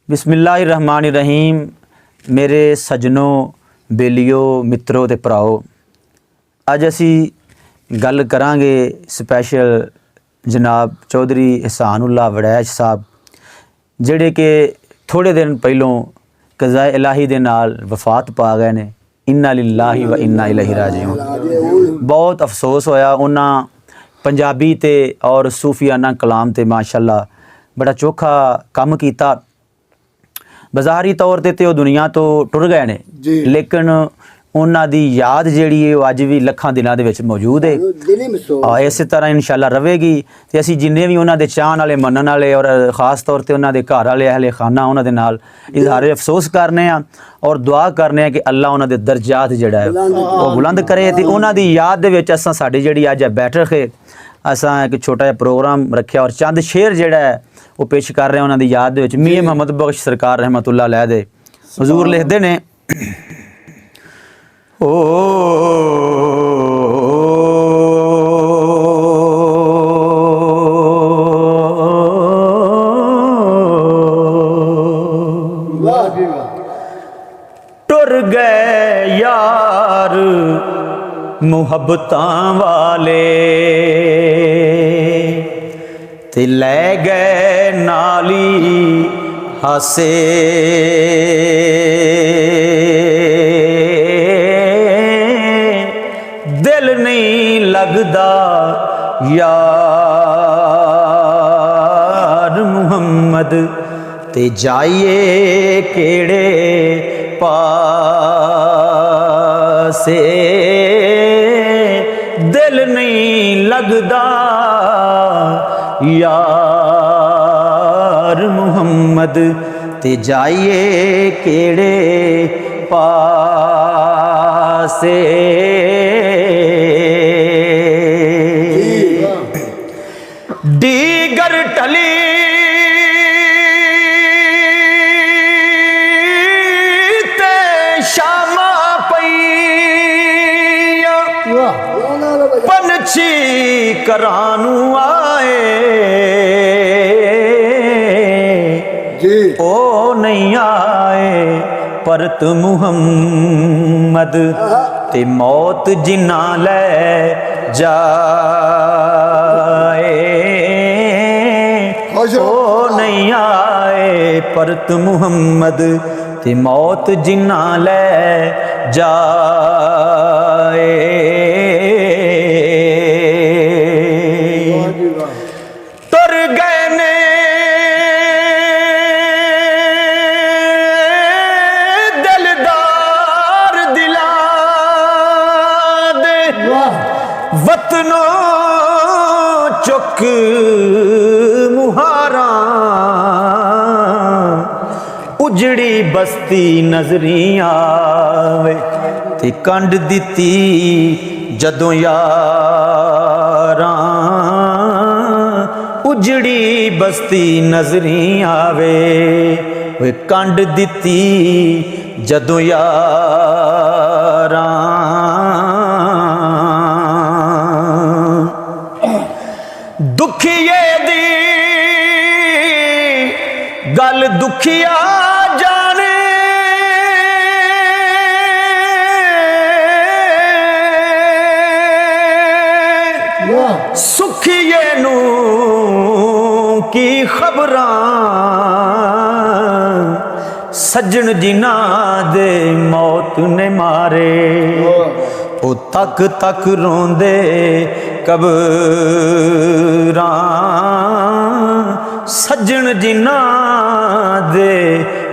बिस्मिल्लाहिर्रहमानिर्रहीम। मेरे सज्जनों, बेलियो, मित्रों ते भराओ, अज असी गल करांगे स्पैशल जनाब चौधरी एहसानुल्लाह वड़ैच साहब, जिहड़े कि थोड़े दिन पहलों कज़ाए इलाही दे नाल वफात पा गए ने। इन्ना लिल्लाहि व इन्ना इलैहि राजिऊन। बहुत अफसोस होया। उन्हां पंजाबी ते और सूफियाना कलाम ते माशाअल्लाह बड़ा चोखा काम कीता। बाज़ारी तौर ते वो दुनिया तो टुर गए ने, लेकिन उन्हां दी याद जिहड़ी है अज भी लखां दिलां दे विच मौजूद है। इस तरह इंशाअल्लाह रवेगी। ते असीं जिन्ने भी उन्हां दे चाहण वाले, मनण वाले और ख़ास तौर ते उन्हां दे घर वाले अहले खाना उन्हां दे नाल इज़हार अफसोस करने आ और दुआ करने कि अल्लाह उन्हां दे दर्जात जिहड़ा है वो बुलंद करे। ते उन्हां दी याद दे विच असां साडी जिहड़ी अज बैठक है, असां एक छोटा जिहा प्रोग्राम रखिया और चंद शेर जिहड़ा है वो पेश कर रहे हैं उन्हां दी याद दे विच। मियां मोहम्मद बख्श सरकार रहमतुल्लाह अलैह दे हुजूर लिखदे ने, ओ टुर गए यार मुहब्बतां वाले, ते लै गए नाली हासे, दिल नहीं लगदा यार मुहम्मद, ते जाइए केड़े पासे, दिल नहीं लगदा यार मुहम्मद, ते जाइए केड़े पासे। दीगर टली ते शामा पई, पंछी करानू आए, ओ नहीं आए परत मुहम्मद, ते मौत जिन्ना ले जाए, ओ नहीं आए परत मुहम्मद, ते मौत जिन्ना ले जाए। तुर गए ने दिलदार दिला दे, वतनों चुक मुहारा, उजड़ी बस्ती नजरी आवे, ते कंड दिती जदों यारां, उजड़ी बस्ती नजरी आवे, वे कंड दिती जदों यारां। दुखिए दी गल दुखिया जाने, सुखिए नू की खबरां, सज्जन जिन्ना दे मौत ने मारे, ओ तक तक रोंदे कबरां, सज्जन जिन्ना दे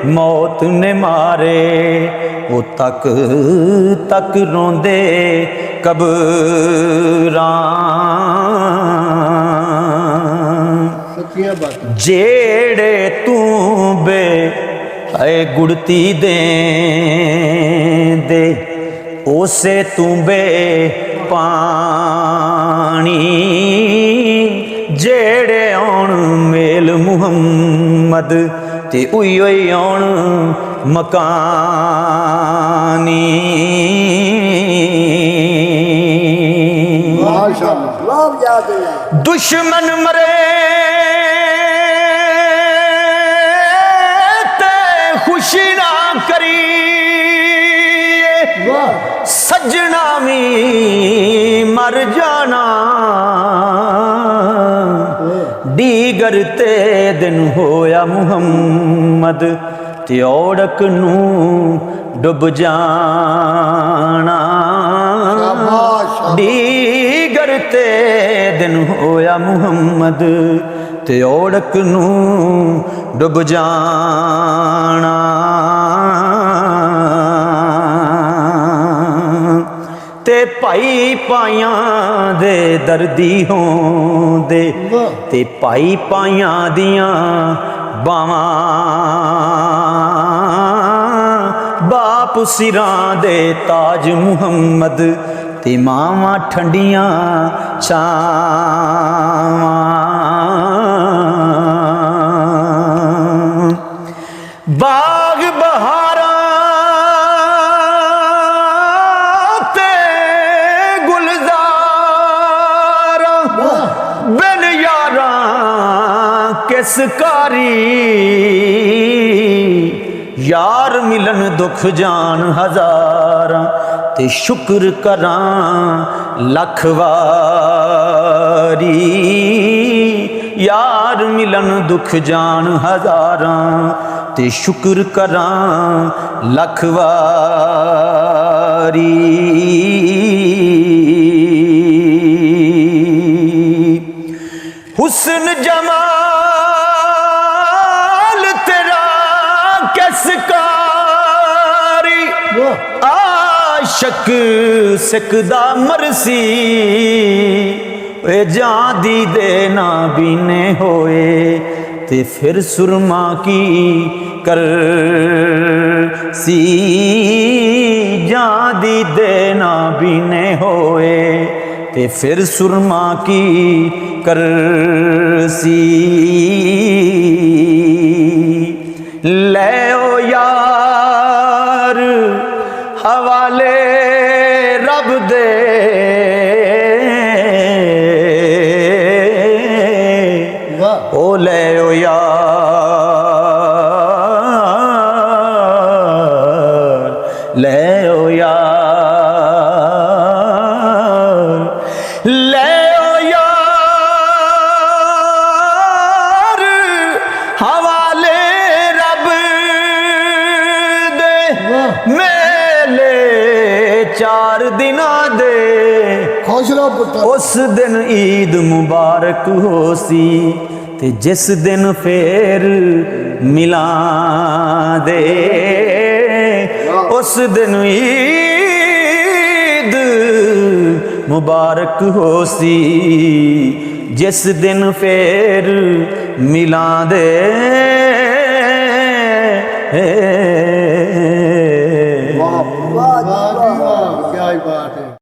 मौत ने मारे, ओ तक तक रोंदे कबरां। जेड़े तू बे ऐ गुड़ती दे दे, ओसे तू बे पानी, जेड़े आउण मेल मुहम्मद, ते उइयो आउण मकानी। दुश्मन मरे ते करिए सजना भी मर जाना दीगर ते दिन होया मुहम्मद ते औड़क नू डुब जाना दीगर ते दिन होया मुहम्मद ते औड़क नू डुब जाना ते भाई पाइयां दे दर्दी होंदे ते भाई पाइयां दियां बावां बाप सिरां दे ताज मुहम्मद ते मावां ठंडियां छावां बाग बहारा ते गुलजार बिन यारा किस कारी यार मिलन दुख जान हजारां ते शुक्र करां लख वारी यार मिलन दुख जान हजारां ते शुक्र करां लख वारी हुस्न जमाल तेरा किस कारी आशिक सिकदा मरसी जां दी दे ना बीने होए ते फिर सुरमा की कर सी जां दी दे ना बीने होए ते फिर सुरमा की कर सी ले ओ यार हवाले रब दे ओ ले ओ यार ले ओ यार ले ओ यार हवाले रब दे मेले 4 दिनां दे उस दिन ईद मुबारक हो सी ते जिस दिन फिर मिलां दे उस दिन ईद मुबारक हो सी जिस दिन फिर मिलां दे